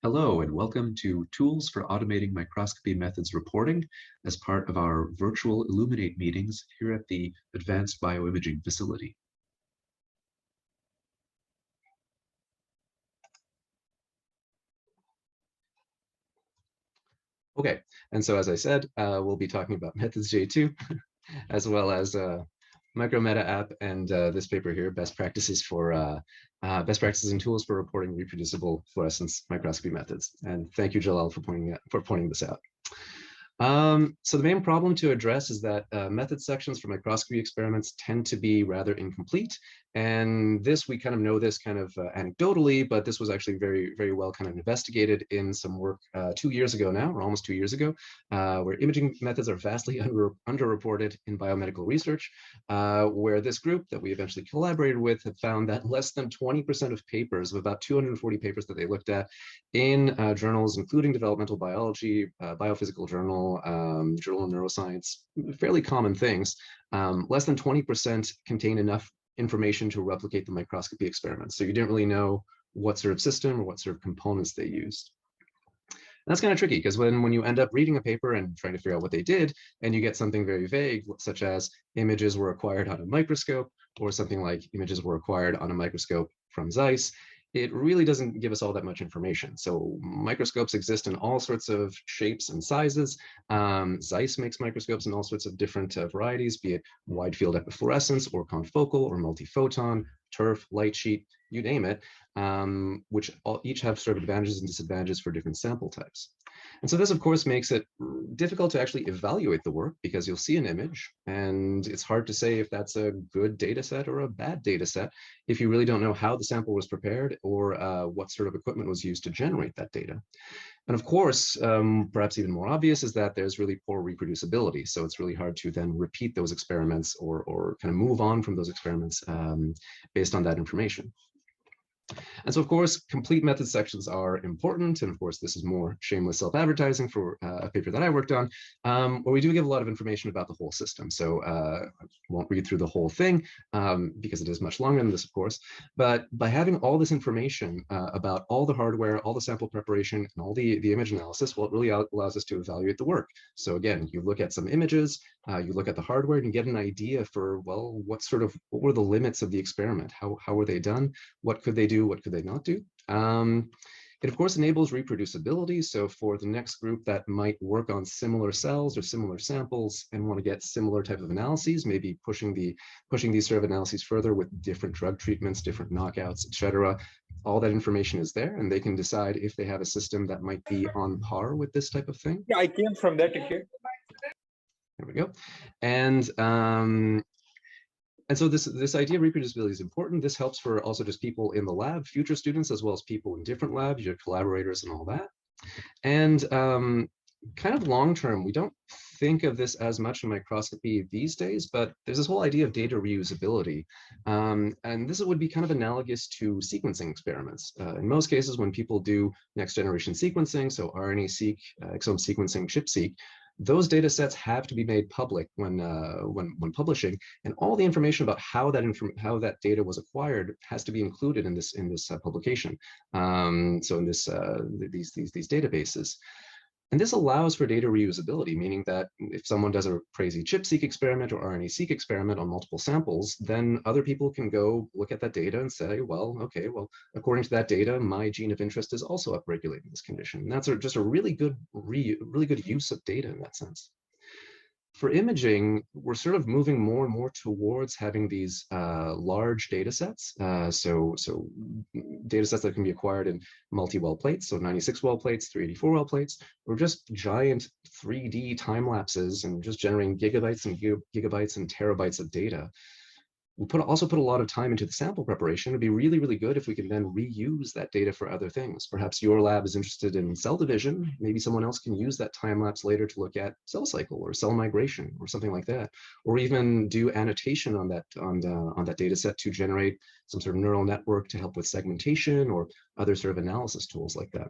Hello, and welcome to Tools for Automating Microscopy Methods Reporting as part of our Virtual Illuminate meetings here at the Advanced BioImaging Facility. Okay, and so as I said, we'll be talking about Methods J2, as well as Micrometa App and this paper here, Best Practices and Tools for Reporting Reproducible Fluorescence Microscopy Methods. And thank you, Jalal, for pointing this out. So the main problem to address is that method sections for microscopy experiments tend to be rather incomplete. And this, we kind of know this kind of anecdotally, but this was actually very, very well kind of investigated in some work 2 years ago now, or almost 2 years ago, where imaging methods are vastly underreported in biomedical research, where this group that we eventually collaborated with had found that less than 20% of papers, of about 240 papers that they looked at in journals, including developmental biology, biophysical journal, Journal of Neuroscience, fairly common things, less than 20% contain enough information to replicate the microscopy experiments. So you didn't really know what sort of system or what sort of components they used. And that's kind of tricky because when you end up reading a paper and trying to figure out what they did, and you get something very vague, such as images were acquired on a microscope, or something like images were acquired on a microscope from Zeiss, it really doesn't give us all that much information. So microscopes exist in all sorts of shapes and sizes. Zeiss makes microscopes in all sorts of different varieties, be it wide field epifluorescence or confocal or multiphoton, turf, light sheet, you name it, which each have sort of advantages and disadvantages for different sample types. And so this, of course, makes it difficult to actually evaluate the work because you'll see an image and it's hard to say if that's a good data set or a bad data set if you really don't know how the sample was prepared or what sort of equipment was used to generate that data. And of course, perhaps even more obvious is that there's really poor reproducibility. So it's really hard to then repeat those experiments or kind of move on from those experiments based on that information. And so, of course, complete method sections are important. And of course, this is more shameless self-advertising for a paper that I worked on, where we do give a lot of information about the whole system. So I won't read through the whole thing because it is much longer than this, of course. But by having all this information about all the hardware, all the sample preparation, and all the image analysis, well, it really allows us to evaluate the work. So again, you look at some images, you look at the hardware, and you get an idea for, well, what were the limits of the experiment? How were they done? What could they do? What could they not do? It, of course, enables reproducibility. So for the next group that might work on similar cells or similar samples and want to get similar type of analyses, maybe pushing these sort of analyses further with different drug treatments, different knockouts, etc. All that information is there, and they can decide if they have a system that might be on par with this type of thing. Yeah, I came from that here. There we go. And so this idea of reproducibility is important. This helps for also just people in the lab, future students, as well as people in different labs, your collaborators and all that. And kind of long-term, we don't think of this as much in microscopy these days, but there's this whole idea of data reusability. And this would be kind of analogous to sequencing experiments. In most cases, when people do next generation sequencing, so RNA-seq, exome sequencing, ChIP-seq, those data sets have to be made public when publishing, and all the information about how that data was acquired has to be included in this publication. So in these databases. And this allows for data reusability, meaning that if someone does a crazy ChIP-seq experiment or RNA-seq experiment on multiple samples, then other people can go look at that data and say, well, okay, well, according to that data, my gene of interest is also upregulating this condition. And that's just a really good use of data in that sense. For imaging, we're sort of moving more and more towards having these large data sets. So data sets that can be acquired in multi-well plates, so 96 well plates, 384 well plates, or just giant 3D time lapses and just generating gigabytes and gigabytes and terabytes of data. We also put a lot of time into the sample preparation. It'd be really, really good if we can then reuse that data for other things. Perhaps your lab is interested in cell division. Maybe someone else can use that time lapse later to look at cell cycle or cell migration or something like that, or even do annotation on that data set to generate some sort of neural network to help with segmentation or other sort of analysis tools like that.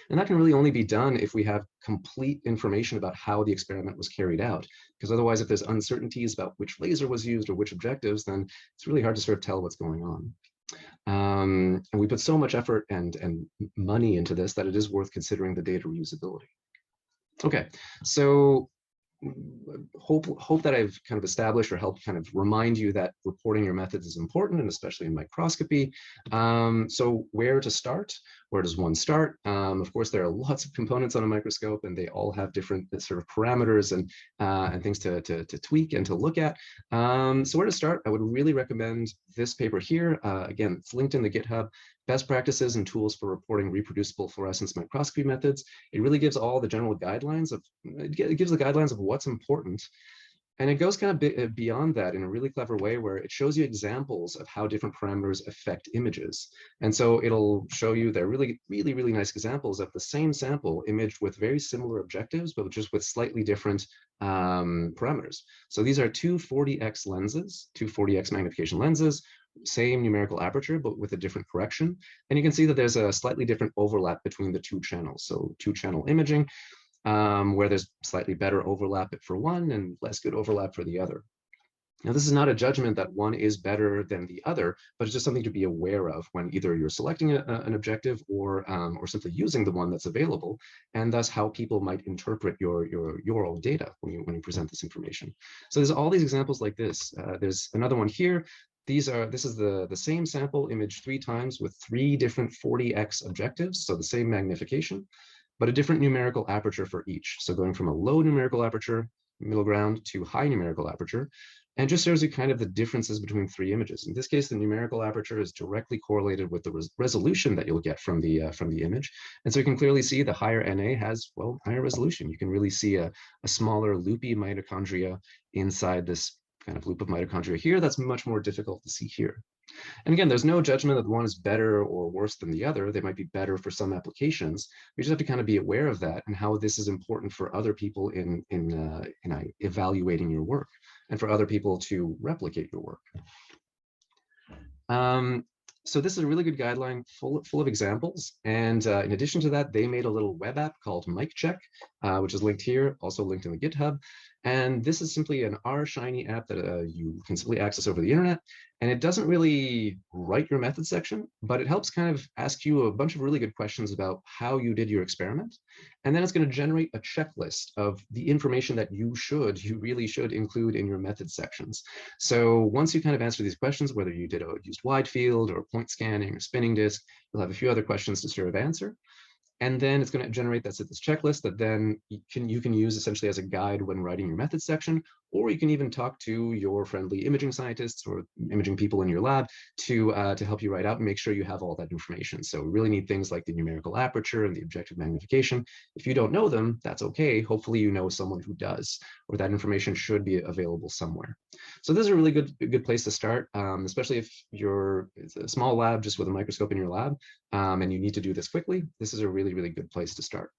And that can really only be done if we have complete information about how the experiment was carried out. Because otherwise, if there's uncertainties about which laser was used or which objectives, then it's really hard to sort of tell what's going on. And we put so much effort and money into this that it is worth considering the data reusability. Okay, so hope that I've kind of established or helped kind of remind you that reporting your methods is important, and especially in microscopy. So where to start? Where does one start? Of course, there are lots of components on a microscope, and they all have different sort of parameters and things to tweak and to look at. So where to start? I would really recommend this paper here. Again, it's linked in the GitHub. Best practices and tools for reporting reproducible fluorescence microscopy methods. It really gives all the general guidelines of, it gives the guidelines of what's important. And it goes kind of beyond that in a really clever way where it shows you examples of how different parameters affect images. And so it'll show you they're really nice examples of the same sample imaged with very similar objectives, but just with slightly different parameters. So these are two 40x lenses, two 40x magnification lenses, same numerical aperture, but with a different correction. And you can see that there's a slightly different overlap between the two channels. So two-channel imaging, where there's slightly better overlap for one and less good overlap for the other. Now, this is not a judgment that one is better than the other, but it's just something to be aware of when either you're selecting an objective or simply using the one that's available, and thus how people might interpret your own data when you present this information. So there's all these examples like this. There's another one here. This is the same sample imaged 3 times with 3 different 40x objectives, so the same magnification, but a different numerical aperture for each. So going from a low numerical aperture, middle ground, to high numerical aperture, and just shows you kind of the differences between 3 images. In this case, the numerical aperture is directly correlated with the resolution that you'll get from the image. And so you can clearly see the higher NA has, well, higher resolution. You can really see a smaller loopy mitochondria inside this kind of loop of mitochondria here. That's much more difficult to see here. And again, there's no judgment that one is better or worse than the other. They might be better for some applications. We just have to kind of be aware of that and how this is important for other people in evaluating your work and for other people to replicate your work. So this is a really good guideline full of examples. And in addition to that, they made a little web app called MicCheck, which is linked here, also linked in the GitHub. And this is simply an R-Shiny app that you can simply access over the internet. And it doesn't really write your method section, but it helps kind of ask you a bunch of really good questions about how you did your experiment. And then it's going to generate a checklist of the information that you really should include in your method sections. So once you kind of answer these questions, whether you used wide field or point scanning or spinning disk, you'll have a few other questions to sort of answer. And then it's going to generate this checklist that then you can use essentially as a guide when writing your method section, or you can even talk to your friendly imaging scientists or imaging people in your lab to help you write out and make sure you have all that information. So we really need things like the numerical aperture and the objective magnification. If you don't know them, that's okay. Hopefully you know someone who does, or that information should be available somewhere. So this is a really good place to start, especially if it's a small lab just with a microscope in your lab, and you need to do this quickly. This is a really good place to start.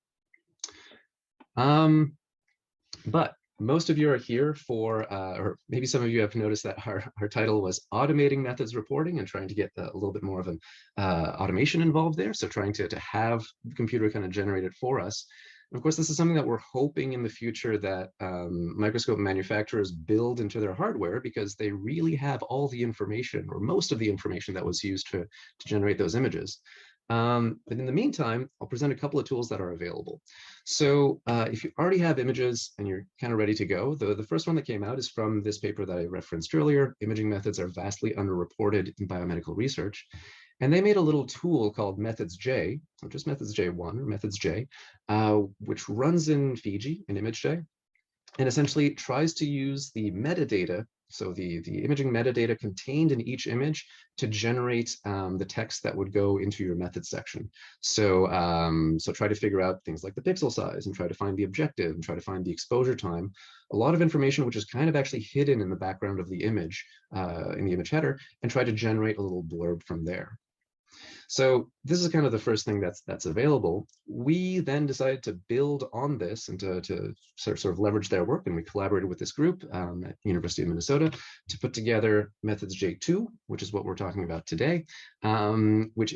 But most of you are here for, or maybe some of you have noticed that our title was Automating Methods Reporting and trying to get a little bit more of an automation involved there. So trying to have the computer kind of generate it for us. And of course, this is something that we're hoping in the future that microscope manufacturers build into their hardware, because they really have all the information, or most of the information that was used to generate those images. But in the meantime, I'll present a couple of tools that are available. So if you already have images and you're kind of ready to go, the first one that came out is from this paper that I referenced earlier, Imaging Methods Are Vastly Underreported in Biomedical Research. And they made a little tool called Methods J, or just Methods J1 or Methods J, which runs in Fiji, in ImageJ, and essentially tries to use the metadata, so the imaging metadata contained in each image, to generate the text that would go into your method section. So, so try to figure out things like the pixel size, and try to find the objective, and try to find the exposure time. A lot of information which is kind of actually hidden in the background of the image, in the image header, and try to generate a little blurb from there. So this is kind of the first thing that's available. We then decided to build on this and to sort of leverage their work, and we collaborated with this group at University of Minnesota to put together Methods J2, which is what we're talking about today, which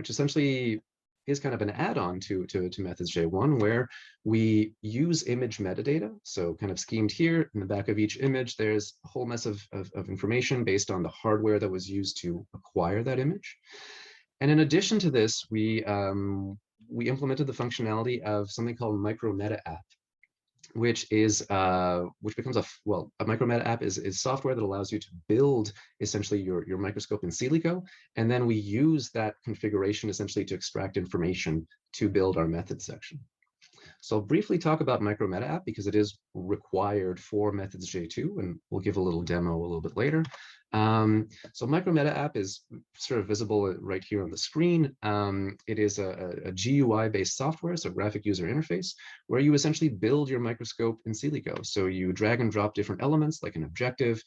essentially is kind of an add-on to methods J1, where we use image metadata. So kind of schemed here in the back of each image, there's a whole mess of information based on the hardware that was used to acquire that image. And in addition to this, we implemented the functionality of something called Micrometa App, which becomes a Micrometa App is software that allows you to build essentially your microscope in silico, and then we use that configuration essentially to extract information to build our method section. So I'll briefly talk about Micrometa App because it is required for methods J2, and we'll give a little demo a little bit later. So Micrometa App is sort of visible right here on the screen. It is a GUI-based software, so graphic user interface, where you essentially build your microscope in silico. So you drag and drop different elements like an objective,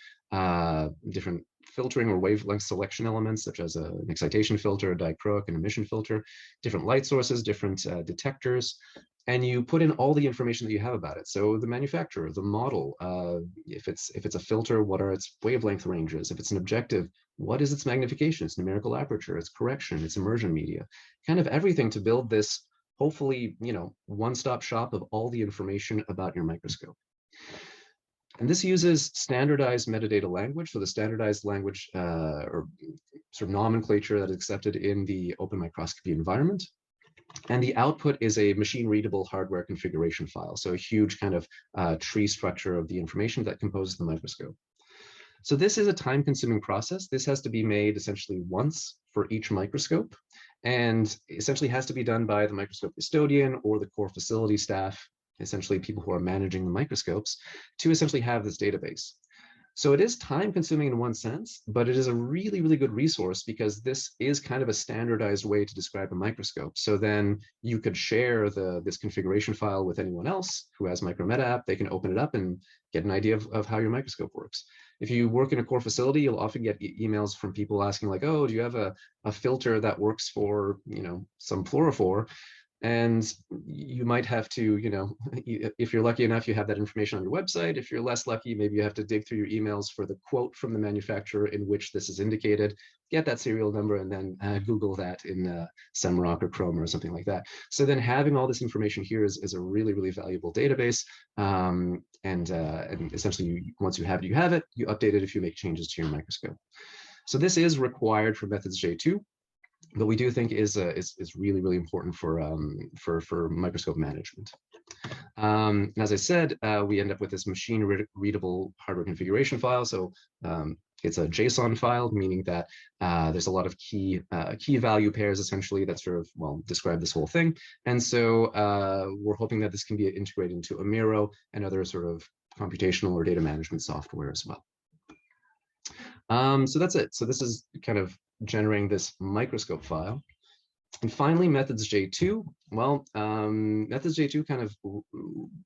different filtering or wavelength selection elements, such as an excitation filter, a dichroic, an emission filter, different light sources, different detectors, and you put in all the information that you have about it. So the manufacturer, the model, if it's a filter, what are its wavelength ranges? If it's an objective, what is its magnification, its numerical aperture, its correction, its immersion media, kind of everything to build this, hopefully, one-stop shop of all the information about your microscope. And this uses standardized metadata language, so the standardized language or sort of nomenclature that is accepted in the open microscopy environment. And the output is a machine-readable hardware configuration file, so a huge kind of tree structure of the information that composes the microscope. So this is a time-consuming process. This has to be made essentially once for each microscope, and essentially has to be done by the microscope custodian or the core facility staff, essentially people who are managing the microscopes, to essentially have this database. So it is time consuming in one sense, but it is a really, really good resource because this is kind of a standardized way to describe a microscope. So then you could share this configuration file with anyone else who has Micrometa App. They can open it up and get an idea of how your microscope works. If you work in a core facility, you'll often get emails from people asking like, oh, do you have a filter that works for, some fluorophore? And you might have to, if you're lucky enough, you have that information on your website. If you're less lucky, maybe you have to dig through your emails for the quote from the manufacturer in which this is indicated, get that serial number, and then Google that in SEMrush or Chrome or something like that. So then having all this information here is a really, really valuable database. And essentially, once you have it, you update it if you make changes to your microscope. So this is required for methods J2. But we do think is really, really important for microscope management. As I said, we end up with this machine-readable hardware configuration file. So it's a JSON file, meaning that there's a lot of key value pairs essentially that sort of describe this whole thing. And so we're hoping that this can be integrated into Amiro and other sort of computational or data management software as well. So that's it. So this is kind of generating this microscope file. And finally, methods J2. Well, methods J2 kind of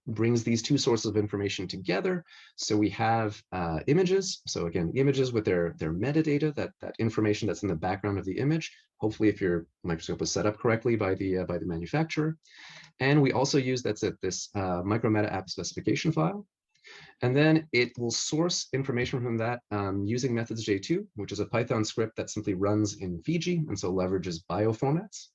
brings these two sources of information together. So we have images. So again, images with their metadata, that information that's in the background of the image. Hopefully, if your microscope was set up correctly by the manufacturer. And we also use this Micrometa App specification file. And then it will source information from that using methods J2, which is a Python script that simply runs in Fiji and so leverages bioformats.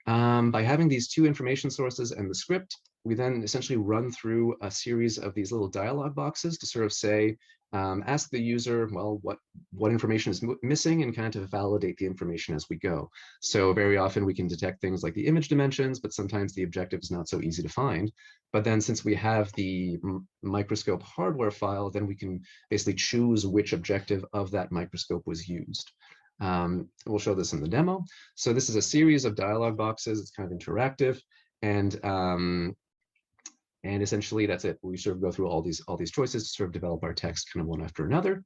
By having these two information sources and the script, we then essentially run through a series of these little dialog boxes to sort of say, ask the user, well, what information is missing, and kind of to validate the information as we go. So very often we can detect things like the image dimensions, but sometimes the objective is not so easy to find. But then since we have the microscope hardware file, then we can basically choose which objective of that microscope was used. We'll show this in the demo. So this is a series of dialog boxes. It's kind of interactive, and essentially that's it. We sort of go through all these choices to sort of develop our text kind of one after another.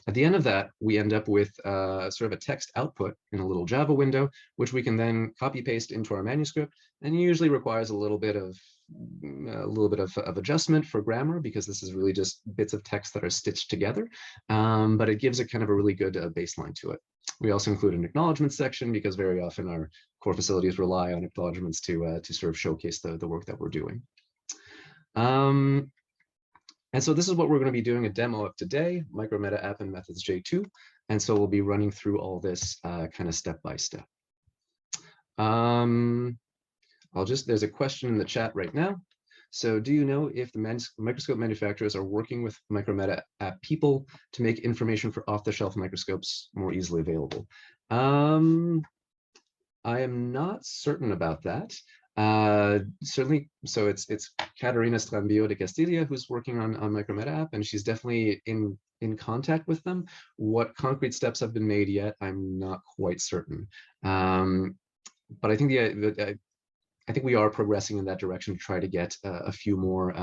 At the end of that, we end up with sort of a text output in a little Java window, which we can then copy paste into our manuscript, and usually requires a little bit of adjustment for grammar because this is really just bits of text that are stitched together, but it gives it kind of a really good baseline to it. We also include an acknowledgement section because very often our core facilities rely on acknowledgements to sort of showcase the work that we're doing. And so this is what we're going to be doing a demo of today, Micrometa App and methods J2. And so we'll be running through all this kind of step by step. There's a question in the chat right now. So do you know if the microscope manufacturers are working with Micrometa App people to make information for off-the-shelf microscopes more easily available? I am not certain about that. Certainly, so it's Caterina Strambio de Castilla who's working on Micrometa App, and she's definitely in contact with them. What concrete steps have been made yet, I'm not quite certain. But I think I think we are progressing in that direction to try to get a few more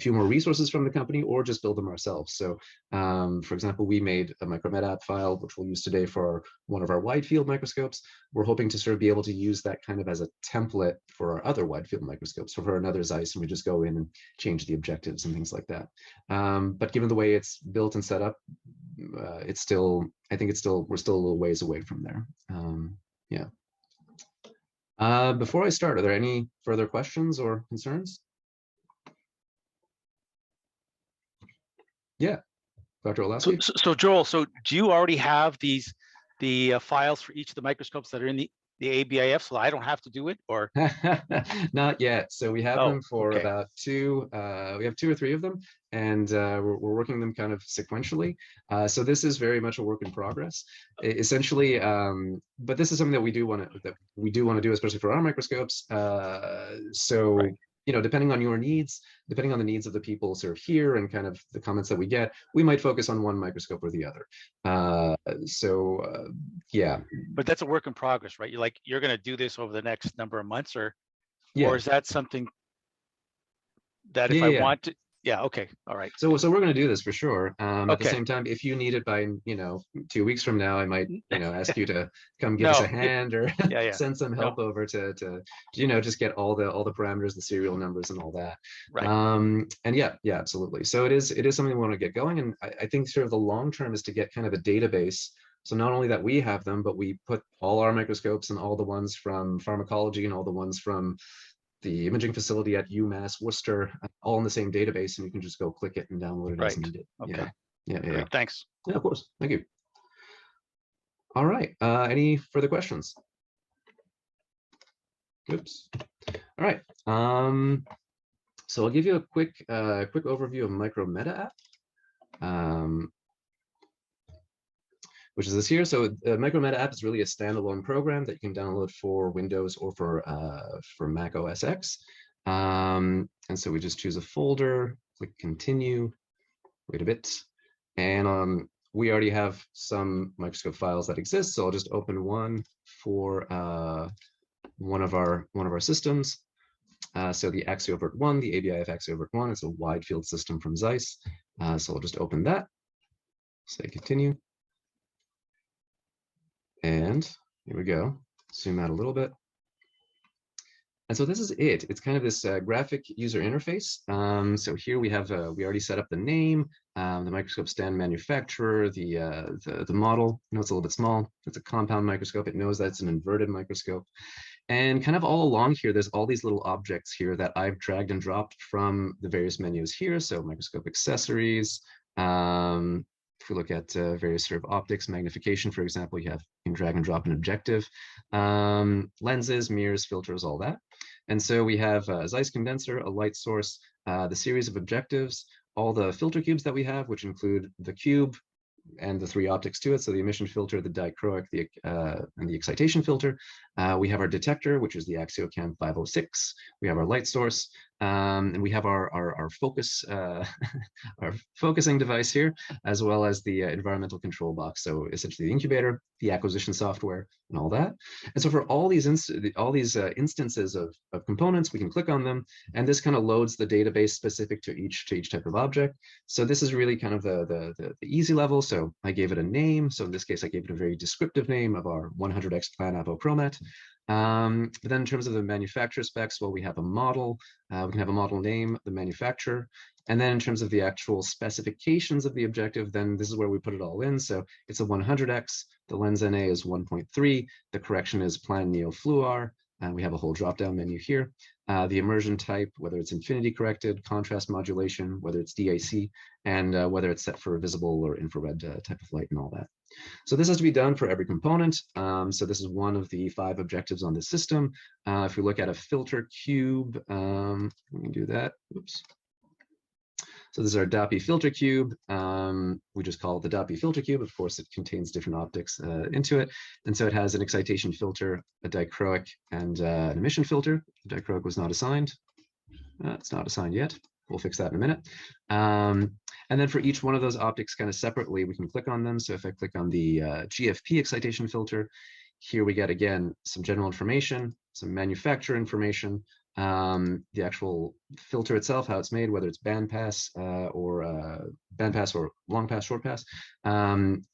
resources from the company, or just build them ourselves. So, for example, we made a Micrometa App file, which we'll use today for one of our wide field microscopes. We're hoping to sort of be able to use that kind of as a template for our other wide field microscopes. So for another Zeiss, and we just go in and change the objectives and things like that. But given the way it's built and set up, I think we're still a little ways away from there. Yeah. Before I start, are there any further questions or concerns? Yeah, Dr. Olaski. So Joel, so do you already have the files for each of the microscopes that are in the ABIF, so I don't have to do it, or? Not yet. So we have them for about two. We have 2 or 3 of them, and we're working them kind of sequentially. So this is very much a work in progress, essentially. But this is something that we do want to do, especially for our microscopes. Right. You know, depending on your needs, depending on the needs of the people sort of here and kind of the comments that we get, we might focus on one microscope or the other. Yeah. But that's a work in progress, right? You're going to do this over the next number of months, or is that something that if I want to? Yeah. Okay. All right. So we're going to do this for sure. At the same time, if you need it by 2 weeks from now, I might ask you to come give us a hand, or send some help over to just get all the parameters, the serial numbers, and all that. Right. And yeah, absolutely. So it is something we want to get going, and I think sort of the long term is to get kind of a database. So not only that we have them, but we put all our microscopes and all the ones from pharmacology and all the ones from the imaging facility at UMass Worcester, all in the same database, and you can just go click it and download it as needed. Okay. Yeah. Great. Thanks. Yeah, of course. Thank you. All right. Any further questions? Oops. All right. So I'll give you a quick overview of Micrometa App. Which is this here. So Micrometa App is really a standalone program that you can download for Windows or for Mac OS X. And so we just choose a folder, click continue, wait a bit. And we already have some microscope files that exist. So I'll just open one for one of our systems. So the AxioVert 1, the ABIF AxioVert 1 is a wide field system from Zeiss. So I'll just open that, say continue. And here we go, zoom out a little bit. And so this is it. It's kind of this graphic user interface. So here we have, we already set up the name, the microscope stand manufacturer, the model. It's a little bit small. It's a compound microscope. It knows that it's an inverted microscope. And kind of all along here, there's all these little objects here that I've dragged and dropped from the various menus here. So microscope accessories, if we look at various sort of optics, magnification, for example, you can drag and drop an objective, lenses, mirrors, filters, all that. And so we have a Zeiss condenser, a light source, the series of objectives, all the filter cubes that we have, which include the cube and the 3 optics to it. So the emission filter, the dichroic, and the excitation filter. We have our detector, which is the AxioCam 506. We have our light source, and we have our focus, our focusing device here, as well as the environmental control box. So essentially the incubator, the acquisition software, and all that. And so for all these instances of components, we can click on them, and this kind of loads the database specific to each type of object. So this is really kind of the easy level. So I gave it a name. So in this case, I gave it a very descriptive name of our 100x plan apochromat. But then in terms of the manufacturer specs, well, we have a model, we can have a model name, the manufacturer, and then in terms of the actual specifications of the objective, then this is where we put it all in. So it's a 100x, the lens NA is 1.3, the correction is plan neo fluor, and we have a whole drop-down menu here. the immersion type, whether it's infinity corrected, contrast modulation, whether it's DIC, and whether it's set for visible or infrared type of light and all that. So this has to be done for every component. So this is one of the 5 objectives on this system. If we look at a filter cube, we can do that. Oops. So this is our DAPI filter cube. We just call it the DAPI filter cube. Of course, it contains different optics into it. And so it has an excitation filter, a dichroic, and an emission filter. The dichroic was not assigned. It's not assigned yet. We'll fix that in a minute. And then for each one of those optics kind of separately, we can click on them. So if I click on the GFP excitation filter, here we get, again, some general information, some manufacturer information, the actual filter itself, how it's made, whether it's bandpass or long pass, short pass,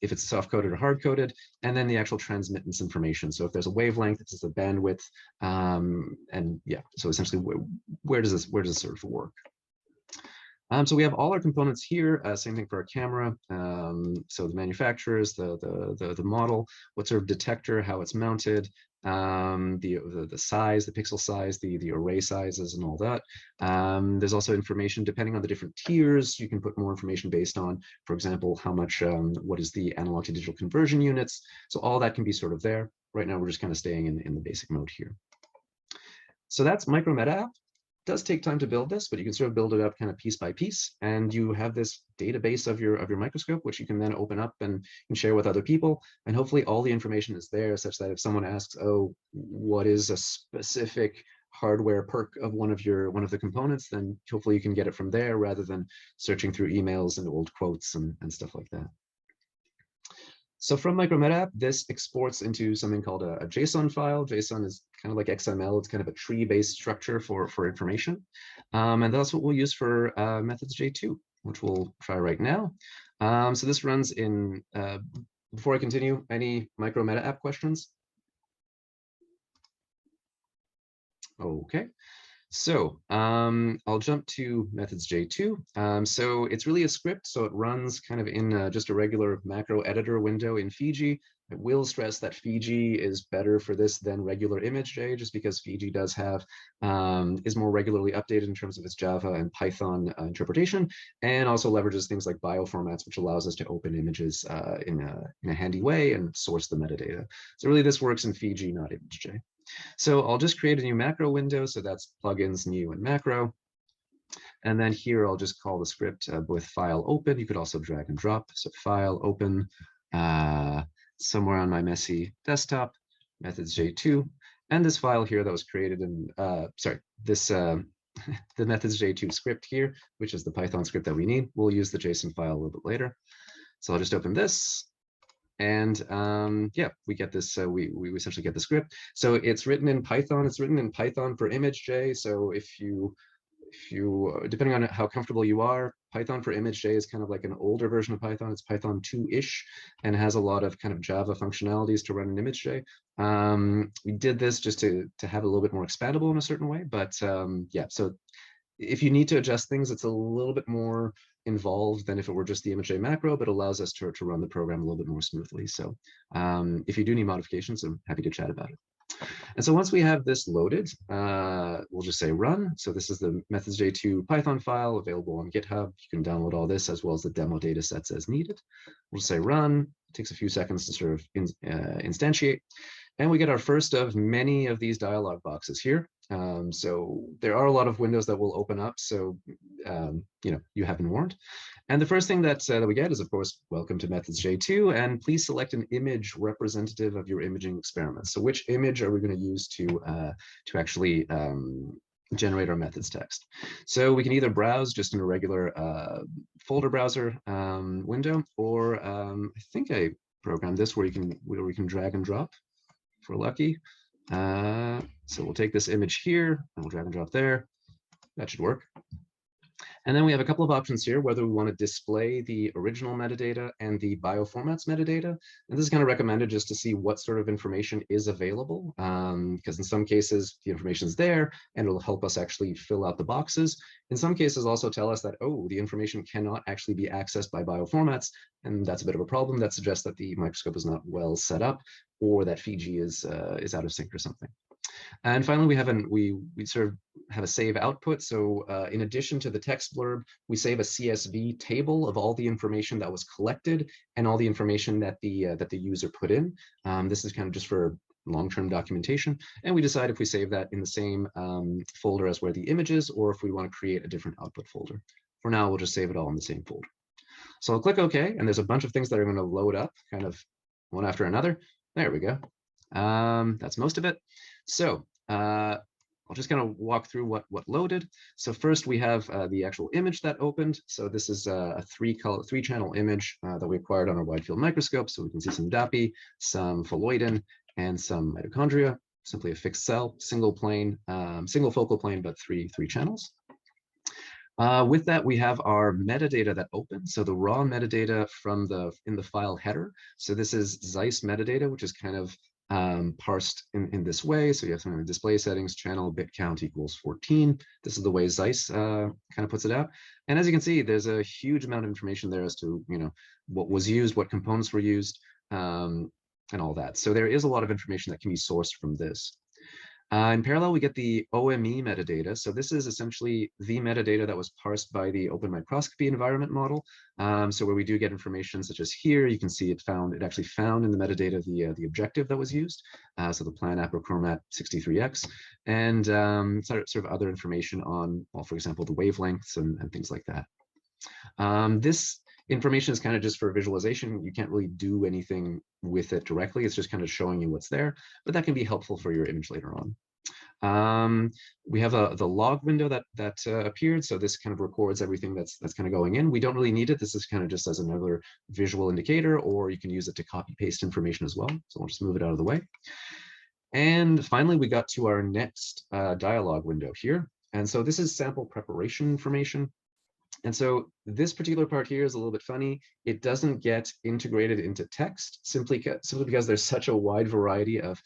if it's soft coded or hard coded, and then the actual transmittance information. So if there's a wavelength, this is the bandwidth, and yeah. So essentially, where does this sort of work? So we have all our components here. Same thing for our camera. So the manufacturers, the model, what sort of detector, how it's mounted, the size, the pixel size, the array sizes, and all that. There's also information depending on the different tiers. You can put more information based on, for example, how much, what is the analog to digital conversion units. So all that can be sort of there. Right now, we're just kind of staying in the basic mode here. So that's Micrometa App. It does take time to build this, but you can sort of build it up kind of piece by piece, and you have this database of your microscope, which you can then open up and share with other people. And hopefully all the information is there, such that if someone asks, oh, what is a specific hardware perk of one of the components, then hopefully you can get it from there rather than searching through emails and old quotes and stuff like that. So from Micrometa App, this exports into something called a JSON file. JSON is kind of like XML. It's kind of a tree-based structure for information. And that's what we'll use for methods J2, which we'll try right now. So this runs in, before I continue, any Micrometa App questions? Okay. So I'll jump to methods J2. So it's really a script, so it runs kind of in just a regular macro editor window in Fiji. I will stress that Fiji is better for this than regular ImageJ, just because Fiji does have, is more regularly updated in terms of its Java and Python interpretation, and also leverages things like bioformats, which allows us to open images in a handy way and source the metadata. So really this works in Fiji, not ImageJ. So I'll just create a new macro window. So that's plugins, new, and macro. And then here I'll just call the script with file open. You could also drag and drop. So file open somewhere on my messy desktop, methods J2. And this file here that was created in, the methods J2 script here, which is the Python script that we need. We'll use the JSON file a little bit later. So I'll just open this. And yeah, we get this, we essentially get the script. So it's written in Python. It's written in Python for ImageJ. So if you, depending on how comfortable you are, Python for ImageJ is kind of like an older version of Python. It's Python 2-ish and has a lot of kind of Java functionalities to run in ImageJ. We did this just to have it a little bit more expandable in a certain way. But yeah, so if you need to adjust things, it's a little bit more involved than if it were just the ImageJ macro, but allows us to run the program a little bit more smoothly. So if you do need modifications, I'm happy to chat about it. And so once we have this loaded, we'll just say run. So this is the methods J2 Python file available on GitHub. You can download all this as well as the demo data sets as needed. We'll say run. It takes a few seconds to sort of instantiate. And we get our first of many of these dialog boxes here. So there are a lot of windows that will open up. So, you have been warned. And the first thing that we get is, of course, welcome to methods J2, and please select an image representative of your imaging experiment. So which image are we going to use to actually generate our methods text? So we can either browse just in a regular folder browser window, or I think I programmed this where we can drag and drop if we're lucky. So we'll take this image here and we'll drag and drop there. That should work. And then we have a couple of options here, whether we want to display the original metadata and the bioformats metadata. And this is kind of recommended just to see what sort of information is available, because in some cases the information is there and it'll help us actually fill out the boxes. In some cases also tell us that, oh, the information cannot actually be accessed by bioformats, and that's a bit of a problem. That suggests that the microscope is not well set up, or that Fiji is out of sync or something. And finally, we sort of have a save output. So in addition to the text blurb, we save a CSV table of all the information that was collected and all the information that the user put in. This is kind of just for long-term documentation. And we decide if we save that in the same folder as where the image is, or if we want to create a different output folder. For now, we'll just save it all in the same folder. So I'll click OK, and there's a bunch of things that are going to load up kind of one after another. There we go. That's most of it. So I'll just kind of walk through what loaded. So first we have the actual image that opened. So this is a three-channel image that we acquired on our wide field microscope. So we can see some DAPI, some phalloidin, and some mitochondria. Simply a fixed cell, single plane, single focal plane, but three channels. With that, we have our metadata that opens. So the raw metadata from in the file header. So this is Zeiss metadata, which is kind of parsed in this way. So you have some display settings, channel bit count equals 14. This is the way Zeiss kind of puts it out. And as you can see, there's a huge amount of information there as to what was used, what components were used, and all that. So there is a lot of information that can be sourced from this. In parallel, we get the OME metadata. So this is essentially the metadata that was parsed by the open microscopy environment model. So where we do get information such as here, you can see it actually found in the metadata the objective that was used. So the plan aprochromat 63X, and sort of other information on, well, for example, the wavelengths and things like that. This information is kind of just for visualization. You can't really do anything with it directly. It's just kind of showing you what's there, but that can be helpful for your image later on. We have the log window that appeared. So this kind of records everything that's kind of going in. We don't really need it. This is kind of just as another visual indicator, or you can use it to copy paste information as well. So I'll just move it out of the way. And finally, we got to our next dialog window here. And so this is sample preparation information. And so this particular part here is a little bit funny. It doesn't get integrated into text simply because there's such a wide variety of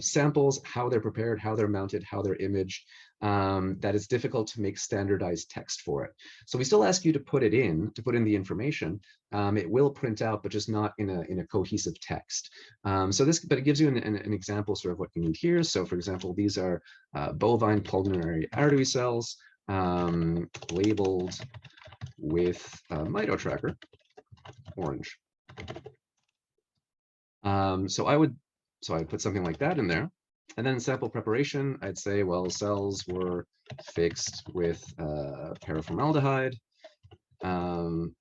samples, how they're prepared, how they're mounted, how they're imaged, that it's difficult to make standardized text for it. So we still ask you to put in the information. It will print out, but just not in a cohesive text. But it gives you an example sort of what you need here. So for example, these are bovine pulmonary artery cells, labeled with mito tracker, orange. So I would put something like that in there. And then sample preparation, I'd say, well, cells were fixed with paraformaldehyde, and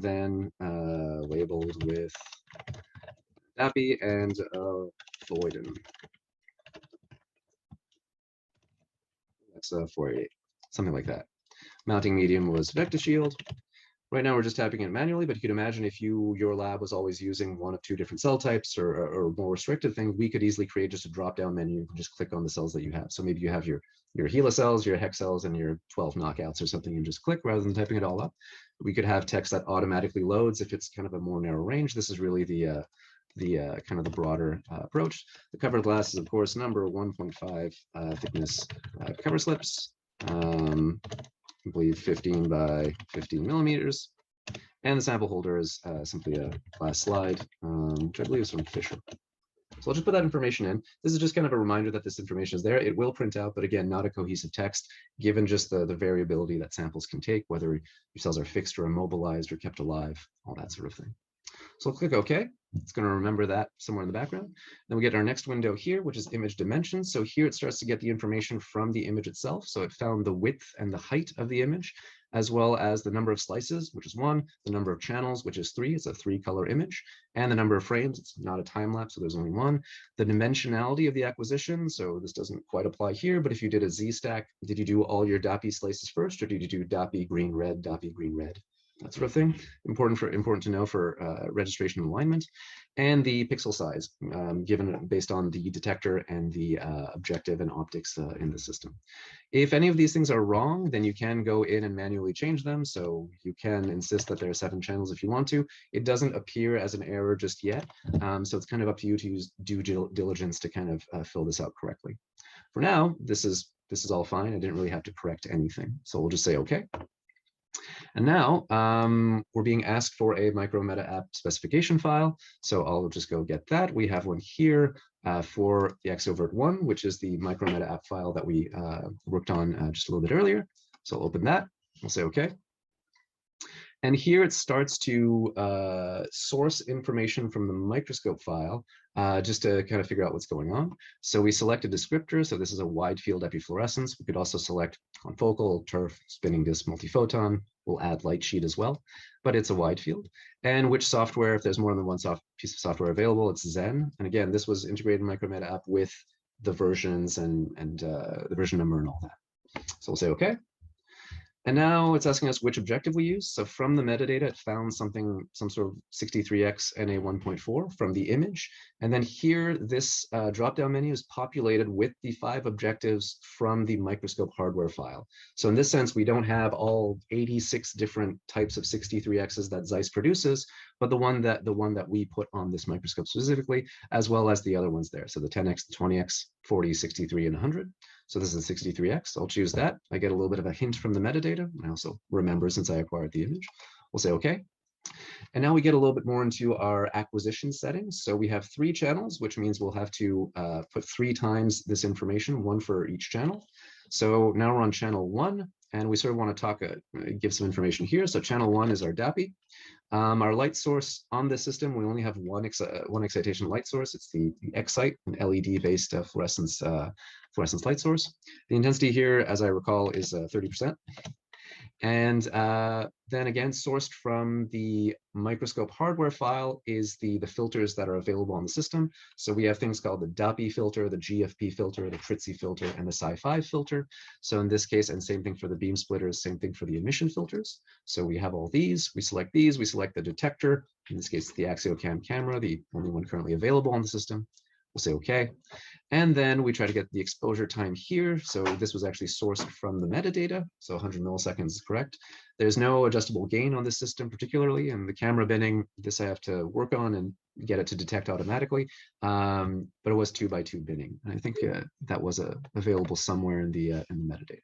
then labeled with DAPI and phalloidin. That's 488, something like that. Mounting medium was VectaShield. Right now we're just tapping it manually, but you could imagine if your lab was always using one of two different cell types or more restricted things, we could easily create just a drop-down menu and just click on the cells that you have. So maybe you have your HeLa cells, your HEC cells, and your 12 knockouts or something, and just click rather than typing it all up. We could have text that automatically loads if it's kind of a more narrow range. This is really the kind of the broader approach. The cover glass is, of course, number 1.5 thickness cover slips. I believe 15 by 15 millimeters. And the sample holder is simply a glass slide, which I believe is from Fisher. So I'll just put that information in. This is just kind of a reminder that this information is there. It will print out, but again, not a cohesive text, given just the variability that samples can take, whether your cells are fixed or immobilized or kept alive, all that sort of thing. So I'll click OK. It's going to remember that somewhere in the background. Then we get our next window here, which is image dimensions. So here it starts to get the information from the image itself. So it found the width and the height of the image, as well as the number of slices, which is 1, the number of channels, which is 3, it's a 3-color image, and the number of frames, it's not a time lapse, so there's only 1. The dimensionality of the acquisition, so this doesn't quite apply here, but if you did a Z-stack, did you do all your DAPI slices first, or did you do DAPI green, red, that sort of thing? Important to know for registration and alignment. And the pixel size, given based on the detector and the objective and optics in the system. If any of these things are wrong, then you can go in and manually change them. So you can insist that there are 7 channels if you want to. It doesn't appear as an error just yet. So it's kind of up to you to use due diligence to kind of fill this out correctly. For now, this is all fine. I didn't really have to correct anything. So we'll just say okay. And now we're being asked for a Micrometa App specification file. So I'll just go get that. We have one here for the AxioVert1, which is the Micrometa App file that we worked on just a little bit earlier. So I'll open that. We'll say OK. And here it starts to source information from the microscope file just to kind of figure out what's going on. So we select a descriptor. So this is a wide field epifluorescence. We could also select confocal, turf, spinning disk, multiphoton. We'll add light sheet as well, but it's a wide field. And which software, if there's more than one piece of software available, it's Zen. And again, this was integrated in Micrometa App with the versions and the version number and all that. So we'll say OK. And now it's asking us which objective we use. So from the metadata, it found some sort of 63x NA 1.4 from the image. And then here, this drop-down menu is populated with the 5 objectives from the microscope hardware file. So in this sense, we don't have all 86 different types of 63x's that Zeiss produces, but the one that we put on this microscope specifically, as well as the other ones there. So the 10x, the 20x, 40, 63, and 100. So this is 63x. I'll choose that. I get a little bit of a hint from the metadata. I also remember since I acquired the image. We'll say OK. And now we get a little bit more into our acquisition settings. So we have 3 channels, which means we'll have to put 3 times this information, 1 for each channel. So now we're on channel 1, and we sort of want to give some information here. So channel 1 is our DAPI. Our light source on this system, we only have one excitation light source. It's the Excite, an LED-based fluorescence light source. The intensity here, as I recall, is 30%. And then again, sourced from the microscope hardware file is the filters that are available on the system. So we have things called the DAPI filter, the GFP filter, the Tritzi filter, and the Sci5 filter. So in this case, and same thing for the beam splitters, same thing for the emission filters. So we have all these, we select the detector, in this case, the AxioCam camera, the only one currently available on the system. We'll say OK. And then we try to get the exposure time here. So this was actually sourced from the metadata. So 100 milliseconds is correct. There's no adjustable gain on this system particularly. And the camera binning, this I have to work on and get it to detect automatically. But it was 2x2 binning. And I think that was available somewhere in the metadata.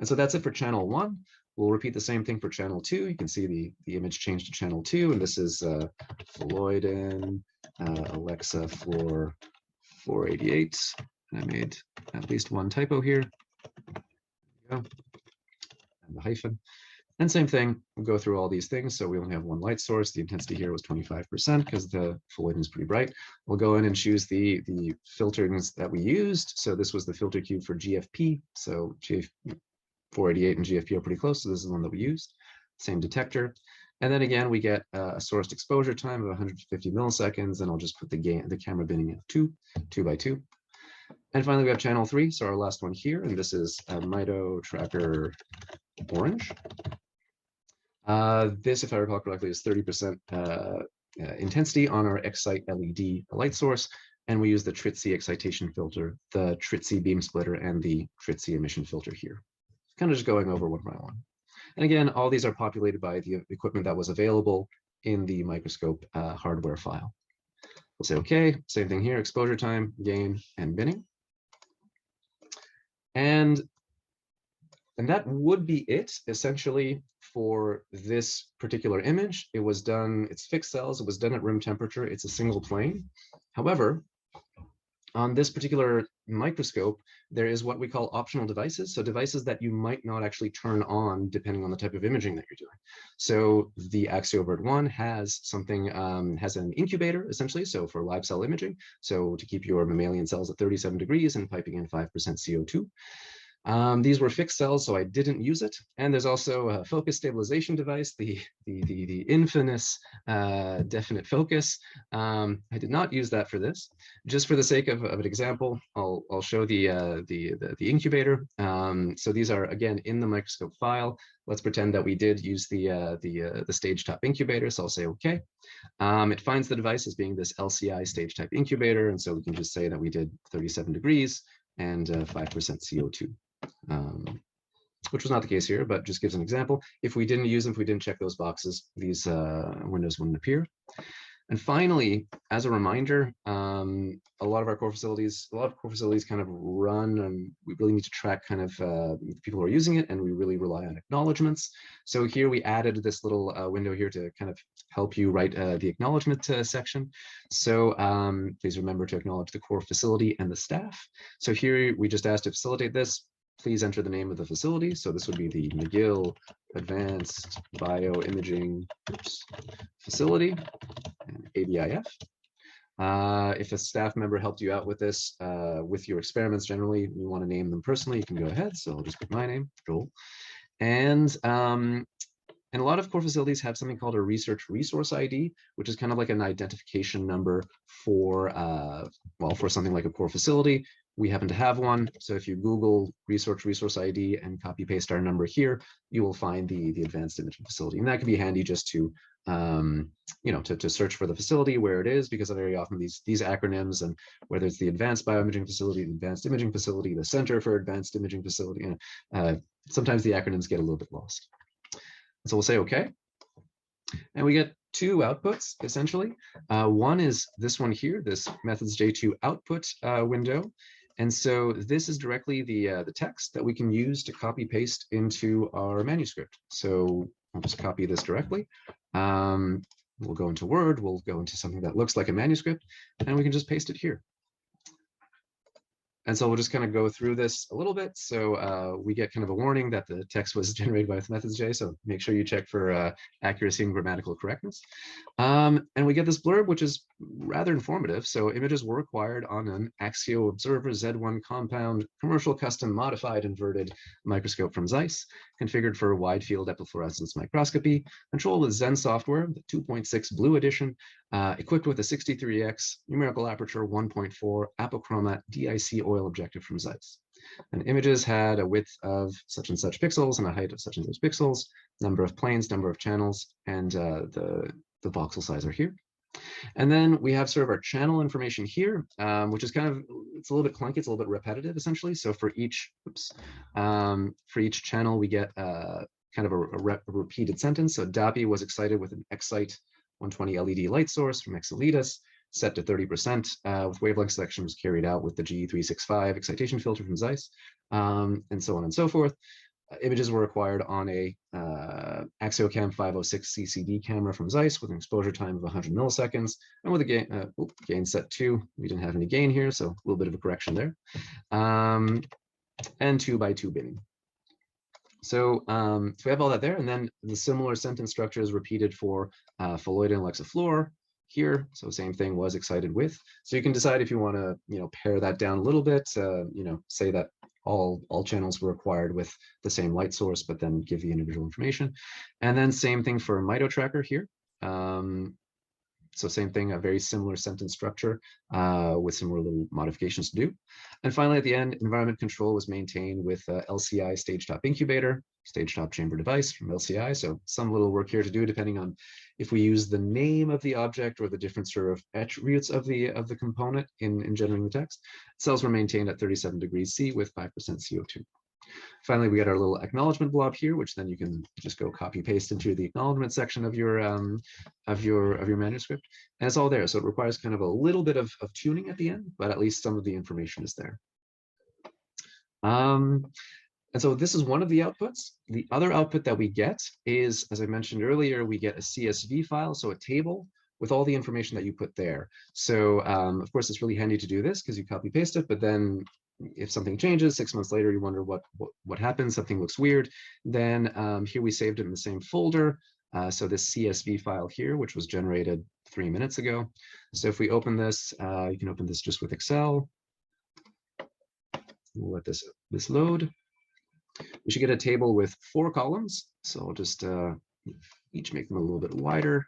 And so that's it for channel 1. We'll repeat the same thing for channel 2. You can see the image changed to channel 2. And this is Floyden, Alexa Floor 488. And I made at least one typo here. There we go. And the hyphen. And same thing, we'll go through all these things. So we only have one light source. The intensity here was 25% because the Floyden is pretty bright. We'll go in and choose the filterings that we used. So this was the filter cube for GFP. So 488 and GFP are pretty close. So this is the one that we used. Same detector. And then again, we get a sourced exposure time of 150 milliseconds, and I'll just put the camera binning at 2x2. And finally, we have channel 3, so our last one here, and this is Mito Tracker Orange. This, if I recall correctly, is 30% intensity on our Excite LED light source, and we use the Tritzi excitation filter, the Tritzi beam splitter, and the Tritzi emission filter here. Kind of just going over one by one. And again, all these are populated by the equipment that was available in the microscope hardware file. We'll say OK, same thing here, exposure time, gain, and binning. And that would be it, essentially, for this particular image. It was done, it's fixed cells, it was done at room temperature, it's a single plane. However, on this particular microscope, there is what we call optional devices. So devices that you might not actually turn on depending on the type of imaging that you're doing. So the AxioVert1 has something, has an incubator essentially. So for live cell imaging, so to keep your mammalian cells at 37 degrees and piping in 5% CO2. These were fixed cells, so I didn't use it. And there's also a focus stabilization device, the infamous definite focus. I did not use that for this. Just for the sake of an example, I'll show the incubator. So these are again in the microscope file. Let's pretend that we did use the stage top incubator. So I'll say OK. It finds the device as being this LCI stage type incubator, and so we can just say that we did 37 degrees and 5% CO2. Which was not the case here, but just gives an example. If we didn't use them, if we didn't check those boxes, these windows wouldn't appear. And finally, as a reminder, a lot of core facilities kind of run, and we really need to track kind of people who are using it, and we really rely on acknowledgements. So here we added this little window here to kind of help you write the acknowledgement section. So please remember to acknowledge the core facility and the staff. So here we just asked to facilitate this, please enter the name of the facility. So this would be the McGill Advanced BioImaging Facility, and ABIF. If a staff member helped you out with this, with your experiments generally, you want to name them personally, you can go ahead. So I'll just put my name, Joel. And a lot of core facilities have something called a research resource ID, which is kind of like an identification number for, well, for something like a core facility. We happen to have one. So if you Google research resource ID and copy paste our number here, you will find the Advanced Imaging Facility. And that can be handy just to, you know, to search for the facility where it is, because very often these acronyms, and whether it's the Advanced BioImaging Facility, the Advanced Imaging Facility, the Center for Advanced Imaging Facility, sometimes the acronyms get a little bit lost. So we'll say OK. And we get two outputs, essentially. One is this one here, this methods J2 output window. And so this is directly the text that we can use to copy paste into our manuscript. So I'll just copy this directly. We'll go into Word, we'll go into something that looks like a manuscript, and we can just paste it here. And so we'll just kind of go through this a little bit. So we get kind of a warning that the text was generated by methods J. So make sure you check for accuracy and grammatical correctness. And we get this blurb, which is rather informative. So images were acquired on an Axio Observer Z1 compound, commercial custom modified inverted microscope from Zeiss, configured for wide field epifluorescence microscopy, controlled with Zen software, the 2.6 Blue edition, equipped with a 63x numerical aperture 1.4 apochromat DIC oil objective from Zeiss. And images had a width of such and such pixels and a height of such and such pixels, number of planes, number of channels, and the voxel size are here. And then we have sort of our channel information here, which is kind of, it's a little bit clunky, it's a little bit repetitive essentially. So for each, for each channel, we get kind of a repeated sentence. So DAPI was excited with an Excite 120 LED light source from Exelitas, set to 30%, with wavelength selection was carried out with the G365 excitation filter from Zeiss, and so on and so forth. Images were acquired on a AxioCam 506 CCD camera from Zeiss with an exposure time of 100 milliseconds, and with a gain set 2. We didn't have any gain here, so a little bit of a correction there. And 2x2 binning. So, so we have all that there, and then the similar sentence structure is repeated for Phalloida and Lexaflor here. So same thing, was excited with. So you can decide if you want to, you know, pare that down a little bit. You know, say that all channels were acquired with the same light source, but then give the individual information. And then same thing for MitoTracker here. So same thing, a very similar sentence structure with some more little modifications to do. And finally, at the end, environment control was maintained with LCI stage top incubator, stage top chamber device from LCI. So some little work here to do, depending on if we use the name of the object or the different sort of attributes of the component in generating the text. Cells were maintained at 37 degrees C with 5% CO2. Finally, we get our little acknowledgement blob here, which then you can just go copy paste into the acknowledgement section of your manuscript, and it's all there. So it requires kind of a little bit of tuning at the end, but at least some of the information is there. And so this is one of the outputs. The other output that we get is, as I mentioned earlier, we get a CSV file, so a table with all the information that you put there. So of course, it's really handy to do this because you copy paste it, but then if something changes 6 months later, you wonder what happened, something looks weird, then here we saved it in the same folder. So this CSV file here, which was generated 3 minutes ago. So if we open this, you can open this just with Excel. We'll let this load. We should get a table with 4 columns. So I'll just each make them a little bit wider.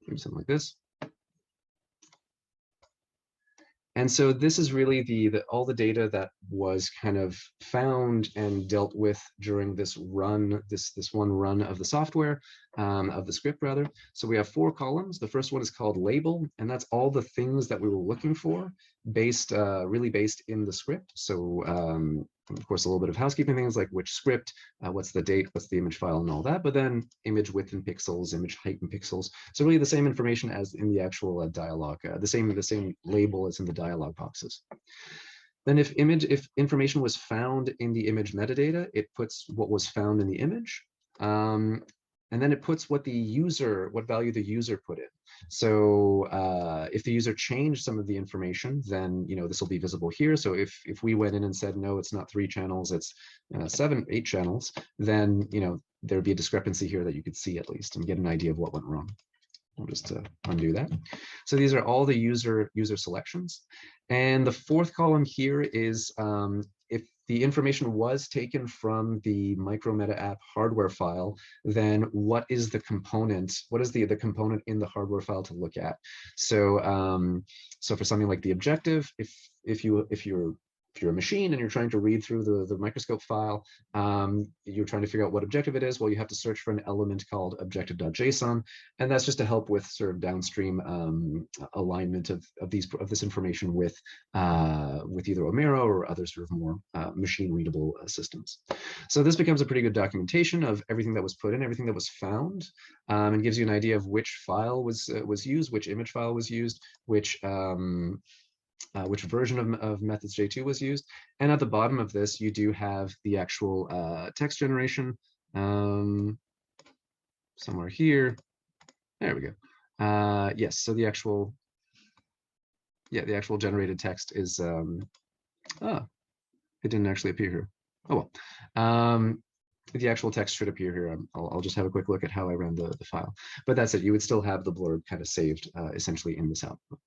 Maybe something like this. And so this is really all the data that was kind of found and dealt with during this run, this one run of the software, of the script rather. So we have 4 columns. The first one is called label, and that's all the things that we were looking for, really based in the script. So of course, a little bit of housekeeping things like which script, what's the date, what's the image file, and all that. But then image width in pixels, image height in pixels. So really the same information as in the actual dialog, the same label as in the dialog boxes. Then if information was found in the image metadata, it puts what was found in the image. And then it puts what value the user put in. So if the user changed some of the information, then this will be visible here. So if we went in and said, no, it's not 3 channels, it's 7, 8 channels, then there'd be a discrepancy here that you could see at least and get an idea of what went wrong. I'll just undo that. So these are all the user selections. And the 4th column here is if the information was taken from the Micrometa App hardware file, then what is the component? What is the component in the hardware file to look at? So so for something like the objective, if you're a machine and you're trying to read through the microscope file, you're trying to figure out what objective it is, well, you have to search for an element called objective.json, and that's just to help with sort of downstream alignment of this information with either Omero or other sort of more machine readable systems. So this becomes a pretty good documentation of everything that was put in, everything that was found, and gives you an idea of which file was used, which image file was used, which version of methods J2 was used. And at the bottom of this, you do have the actual text generation somewhere here. There we go. Yes, so the actual generated text is, it didn't actually appear here. Oh well. The actual text should appear here. I'll just have a quick look at how I ran the file. But that's it. You would still have the blurb kind of saved essentially in this output.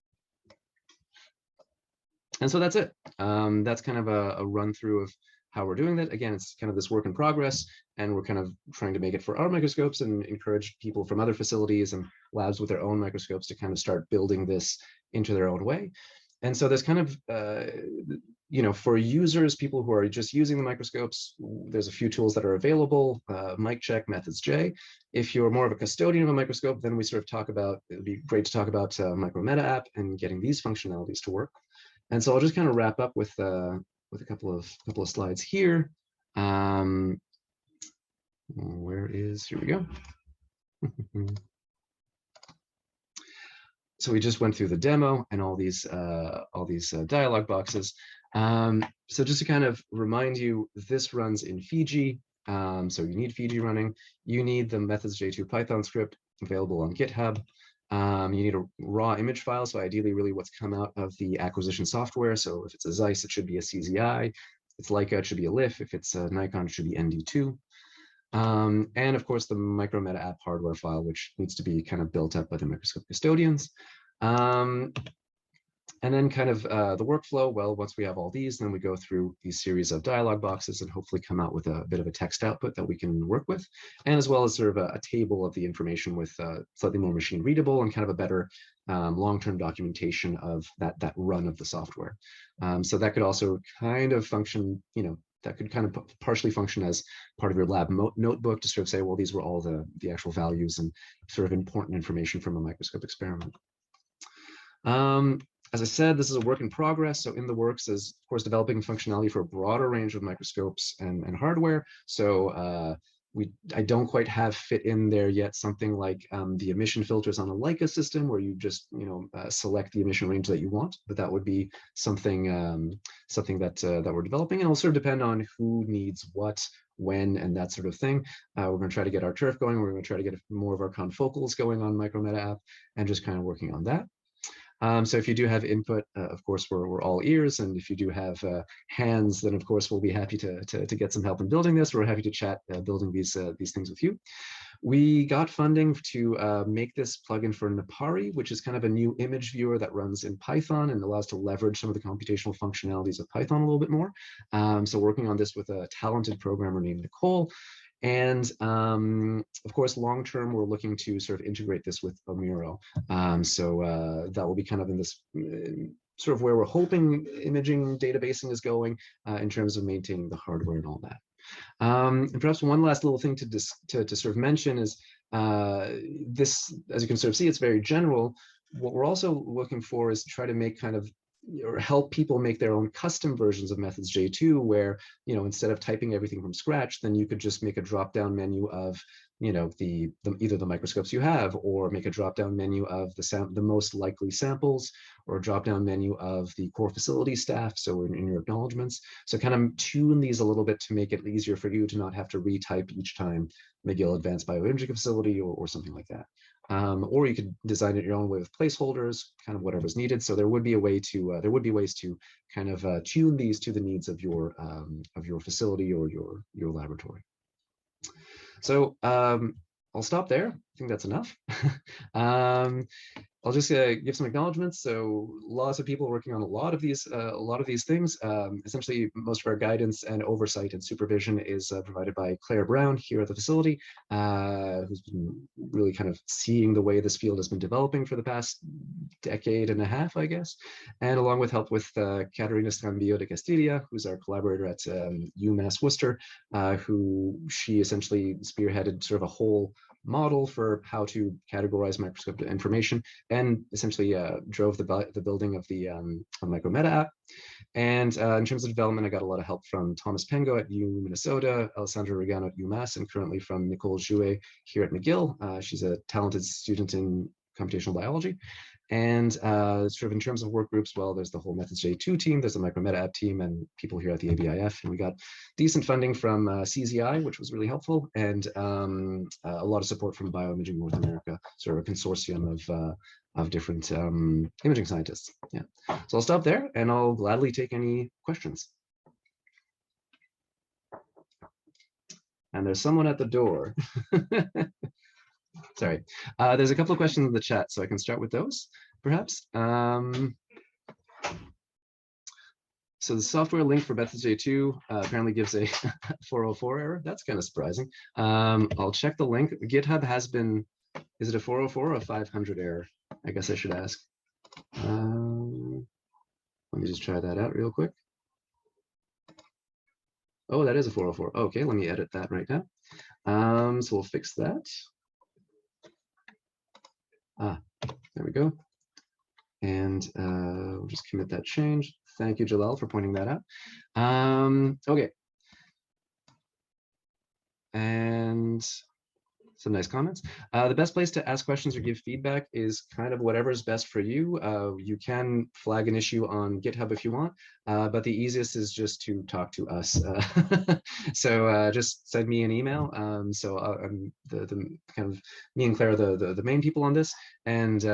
And so that's it. That's kind of a run through of how we're doing that. Again, it's kind of this work in progress, and we're kind of trying to make it for our microscopes and encourage people from other facilities and labs with their own microscopes to kind of start building this into their own way. And so there's kind of, for users, people who are just using the microscopes, there's a few tools that are available, MicCheck, Methods J. If you're more of a custodian of a microscope, then we sort of talk about, it would be great to talk about Micrometa App and getting these functionalities to work. And so I'll just kind of wrap up with a couple of slides here. Here we go. So we just went through the demo and all these dialog boxes. So just to kind of remind you, this runs in Fiji. So you need Fiji running. You need the methods J2 Python script available on GitHub. You need a raw image file, so ideally really what's come out of the acquisition software. So if it's a Zeiss, it should be a CZI. If it's Leica, it should be a LIF. If it's a Nikon, it should be ND2. And of course, the Micrometa App hardware file, which needs to be kind of built up by the microscope custodians. And then kind of the workflow, well, once we have all these, then we go through these series of dialog boxes and hopefully come out with a bit of a text output that we can work with, and as well as sort of a table of the information with slightly more machine readable and kind of a better long-term documentation of that run of the software. So that could also kind of function, that could kind of partially function as part of your lab notebook to sort of say, well, these were all the actual values and sort of important information from a microscope experiment. As I said, this is a work in progress. So in the works is, of course, developing functionality for a broader range of microscopes and hardware. So I don't quite have fit in there yet something like the emission filters on a Leica system where you just select the emission range that you want, but that would be something that we're developing, and it'll sort of depend on who needs what, when, and that sort of thing. We're going to try to get our turf going. We're going to try to get more of our confocals going on Micrometa App and just kind of working on that. So if you do have input, of course, we're all ears. And if you do have hands, then of course, we'll be happy to get some help in building this. We're happy to chat building these things with you. We got funding to make this plugin for Napari, which is kind of a new image viewer that runs in Python and allows to leverage some of the computational functionalities of Python a little bit more. So working on this with a talented programmer named Nicole. And of course, long term, we're looking to sort of integrate this with Omero. So that will be kind of in this sort of where we're hoping imaging databasing is going in terms of maintaining the hardware and all that. And perhaps one last little thing to sort of mention is this, as you can sort of see, it's very general. What we're also looking for is to try to make kind of or help people make their own custom versions of methods J2, where, instead of typing everything from scratch, then you could just make a drop-down menu of, either the microscopes you have, or make a drop-down menu of the most likely samples, or a drop-down menu of the core facility staff, so in your acknowledgements. So kind of tune these a little bit to make it easier for you to not have to retype each time McGill Advanced BioImaging Facility or something like that. Or you could design it your own way with placeholders, kind of whatever's needed. So there would be a way to there would be ways to kind of tune these to the needs of your facility or your laboratory. So I'll stop there. I think that's enough. I'll just give some acknowledgements. So lots of people working on a lot of these things. Essentially, most of our guidance and oversight and supervision is provided by Claire Brown here at the facility, who's been really kind of seeing the way this field has been developing for the past decade and a half, I guess, and along with help with Caterina Scambio de Castilla, who's our collaborator at UMass Worcester, who she essentially spearheaded sort of a whole model for how to categorize microscope information, and essentially drove the building of the Micrometa App. And in terms of development, I got a lot of help from Thomas Pengo at U Minnesota, Alessandra Regano at UMass, and currently from Nicole Jouet here at McGill. She's a talented student in computational biology. And sort of in terms of work groups, well, there's the whole Methods J2 team, there's the Micrometa App team, and people here at the ABIF. And we got decent funding from CZI, which was really helpful, and a lot of support from Bioimaging North America, sort of a consortium of different imaging scientists. Yeah. So I'll stop there, and I'll gladly take any questions. And there's someone at the door. Sorry. There's a couple of questions in the chat, so I can start with those, perhaps. So the software link for Methods J2 apparently gives a 404 error. That's kind of surprising. I'll check the link. GitHub has been, is it a 404 or a 500 error? I guess I should ask. Let me just try that out real quick. Oh, that is a 404. Okay, let me edit that right now. So we'll fix that. There we go. And we'll just commit that change. Thank you, Jalal, for pointing that out. Okay. And some nice comments. The best place to ask questions or give feedback is kind of whatever's best for you. You can flag an issue on GitHub if you want, but the easiest is just to talk to us. So just send me an email. So I'm the kind of, me and Claire are the main people on this. And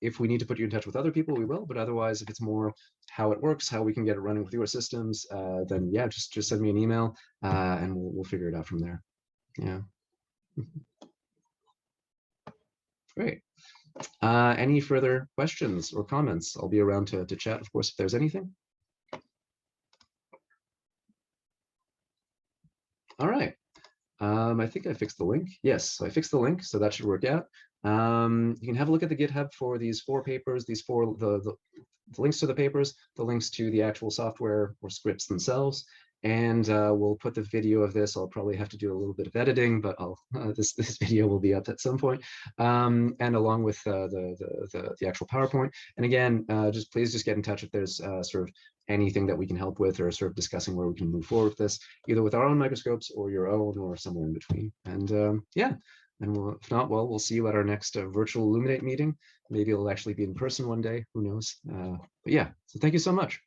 if we need to put you in touch with other people, we will. But otherwise, if it's more how it works, how we can get it running with your systems, then yeah, just send me an email and we'll figure it out from there. Yeah. Great. Any further questions or comments? I'll be around to chat, of course, if there's anything. All right. I think I fixed the link. Yes, so I fixed the link, so that should work out. You can have a look at the GitHub for these 4 papers, the links to the papers, the links to the actual software or scripts themselves. And we'll put the video of this. I'll probably have to do a little bit of editing, but this video will be up at some point, and along with the actual PowerPoint. And again, please get in touch if there's sort of anything that we can help with, or sort of discussing where we can move forward with this, either with our own microscopes or your own, or somewhere in between. And yeah, and if not, well, we'll see you at our next Virtual Illuminate meeting. Maybe it'll actually be in person one day. Who knows? But yeah, so thank you so much.